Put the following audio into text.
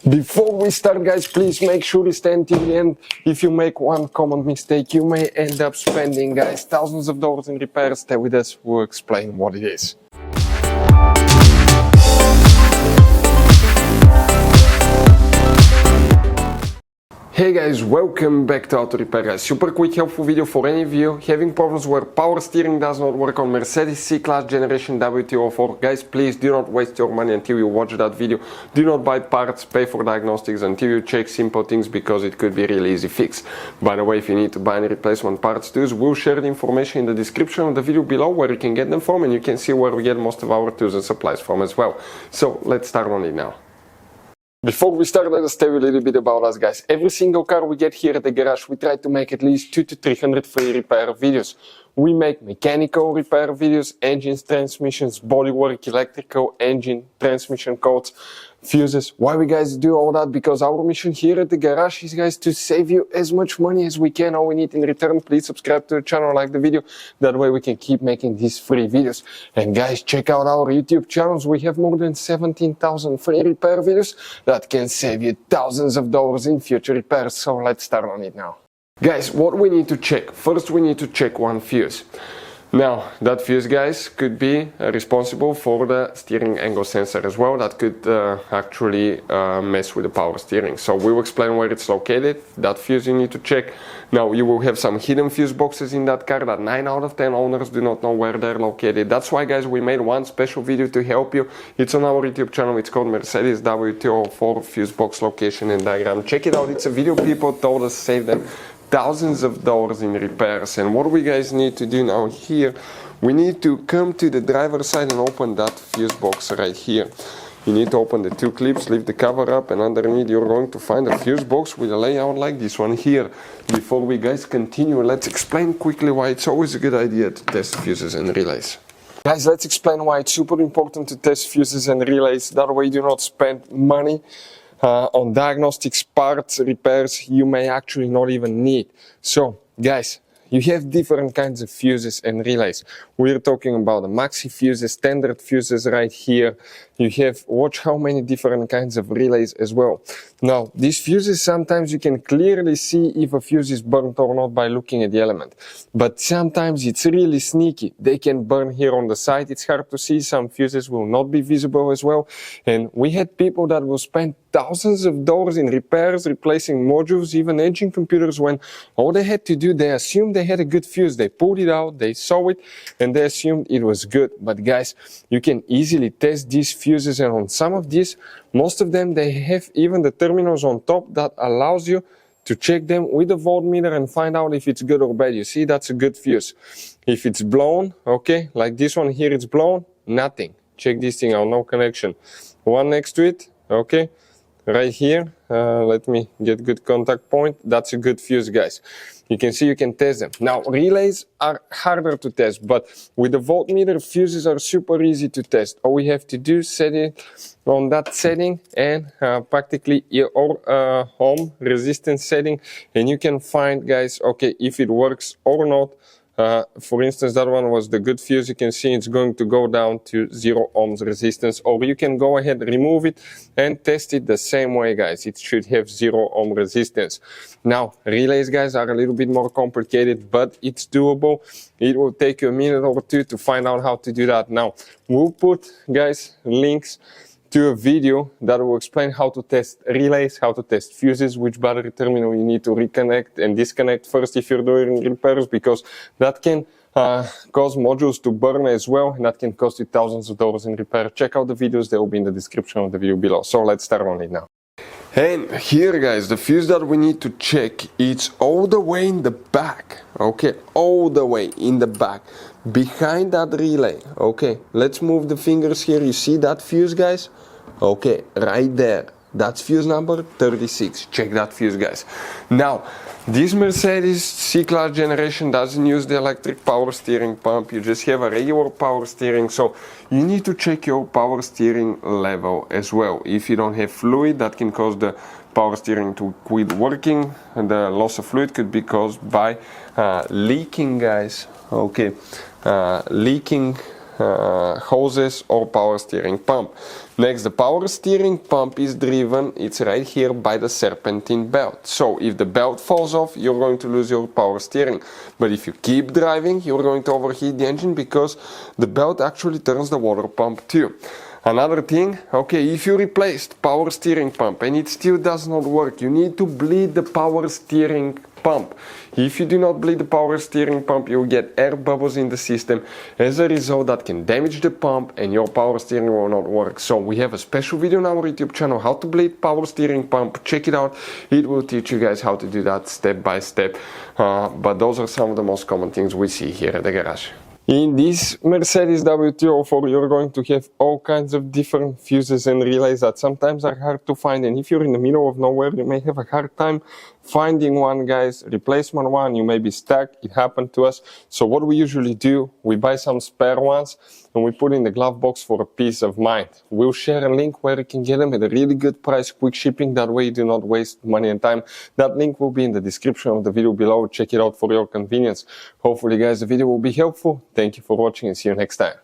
Before we start, guys, please make sure you stay until the end. If you make one common mistake, you may end up spending, guys, thousands of dollars in repairs. Stay with us, we'll explain what it is. Hey guys, welcome back to Auto Repair, guys. Super quick helpful video for any of you having problems where power steering does not work on Mercedes C Class generation W204. Guys, please do not waste your money until you watch that video. Do not buy parts, pay for diagnostics until you check simple things, because it could be really easy fix. By the way, if you need to buy any replacement parts tools, we'll share the information in the description of the video below where you can get them from, and you can see where we get most of our tools and supplies from as well. So let's start on it now. Before we start, let us tell you a little bit about us, guys. Every single car we get here at the garage, we try to make at least 200 to 300 free repair videos. We make mechanical repair videos, engines, transmissions, bodywork, electrical, engine, transmission codes, fuses. Why we guys do all that? Because our mission here at the garage is, guys, to save you as much money as we can. All we need in return, please subscribe to the channel, like the video. That way we can keep making these free videos. And guys, check out our YouTube channels. We have more than 17,000 free repair videos that can save you thousands of dollars in future repairs. So let's start on it now. Guys, what we need to check? First, we need to check one fuse. Now, that fuse, guys, could be responsible for the steering angle sensor as well. That could actually mess with the power steering. So we will explain where it's located. That fuse you need to check. Now, you will have some hidden fuse boxes in that car that 9 out of 10 owners do not know where they're located. That's why, guys, we made one special video to help you. It's on our YouTube channel. It's called Mercedes W204 Fuse Box Location and Diagram. Check it out. It's a video people told us save them thousands of dollars in repairs. And what we guys need to do now here, we need to come to the driver's side and open that fuse box right here. You need to open the two clips, lift the cover up, and underneath you're going to find a fuse box with a layout like this one here. Before we guys continue, let's explain quickly why it's always a good idea to test fuses and relays. Guys, let's explain why it's super important to test fuses and relays. That way you do not spend money on diagnostics, parts, repairs you may actually not even need. So, guys, you have different kinds of fuses and relays. We're talking about the maxi fuses, standard fuses right here. You have, watch how many different kinds of relays as well. Now, these fuses, sometimes you can clearly see if a fuse is burnt or not by looking at the element. But sometimes it's really sneaky. They can burn here on the side. It's hard to see. Some fuses will not be visible as well. And we had people that will spend thousands of dollars in repairs, replacing modules, even engine computers, when all they had to do, they assumed they had a good fuse. They pulled it out, they saw it, and they assumed it was good. But guys, you can easily test these fuses, and on some of these, most of them, they have even the terminals on top that allows you to check them with a voltmeter and find out if it's good or bad. You see, that's a good fuse. If it's blown, okay, like this one here, it's blown, nothing. Check this thing out, no connection. One next to it, okay. Right here, let me get good contact point. That's a good fuse, guys. You can see you can test them. Now, relays are harder to test, but with the voltmeter, fuses are super easy to test. All we have to do is set it on that setting and practically your ohm resistance setting, and you can find, guys, okay, if it works or not. For instance, that one was the good fuse. You can see it's going to go down to 0 ohms resistance, or you can go ahead, remove it, and test it the same way, guys. It should have 0 ohm resistance. Now, relays, guys, are a little bit more complicated, but it's doable. It will take you a minute or two to find out how to do that. Now, we'll put, guys, links to a video that will explain how to test relays, how to test fuses, which battery terminal you need to reconnect and disconnect first if you're doing repairs, because that can cause modules to burn as well, and that can cost you thousands of dollars in repair. Check out the videos, they will be in the description of the video below. So let's start on it now. And here, guys, the fuse that we need to check, it's all the way in the back, okay, all the way in the back, behind that relay, okay. Let's move the fingers here. You see that fuse, guys? Okay, right there. That's fuse number 36. Check that fuse, guys. Now, this Mercedes C Class generation doesn't use the electric power steering pump. You just have a regular power steering. So you need to check your power steering level as well. If you don't have fluid, that can cause the power steering to quit working. And the loss of fluid could be caused by leaking, guys. Okay, leaking hoses or power steering pump. Next, the power steering pump is driven, it's right here by the serpentine belt. So if the belt falls off, you're going to lose your power steering. But if you keep driving, you're going to overheat the engine because the belt actually turns the water pump too. Another thing, okay, if you replaced power steering pump and it still does not work, you need to bleed the power steering pump. If you do not bleed the power steering pump, you will get air bubbles in the system. As a result, that can damage the pump and your power steering will not work. So we have a special video on our YouTube channel, how to bleed power steering pump. Check it out. It will teach you guys how to do that step by step. But those are some of the most common things we see here at the garage. In this Mercedes W204, you're going to have all kinds of different fuses and relays that sometimes are hard to find. And if you're in the middle of nowhere, you may have a hard time finding one, guys. Replacement one, you may be stuck. It happened to us. So what we usually do, we buy some spare ones and we put in the glove box for a peace of mind. We'll share a link where you can get them at a really good price, quick shipping. That way you do not waste money and time. That link will be in the description of the video below. Check it out for your convenience. Hopefully, guys, the video will be helpful. Thank you for watching and see you next time.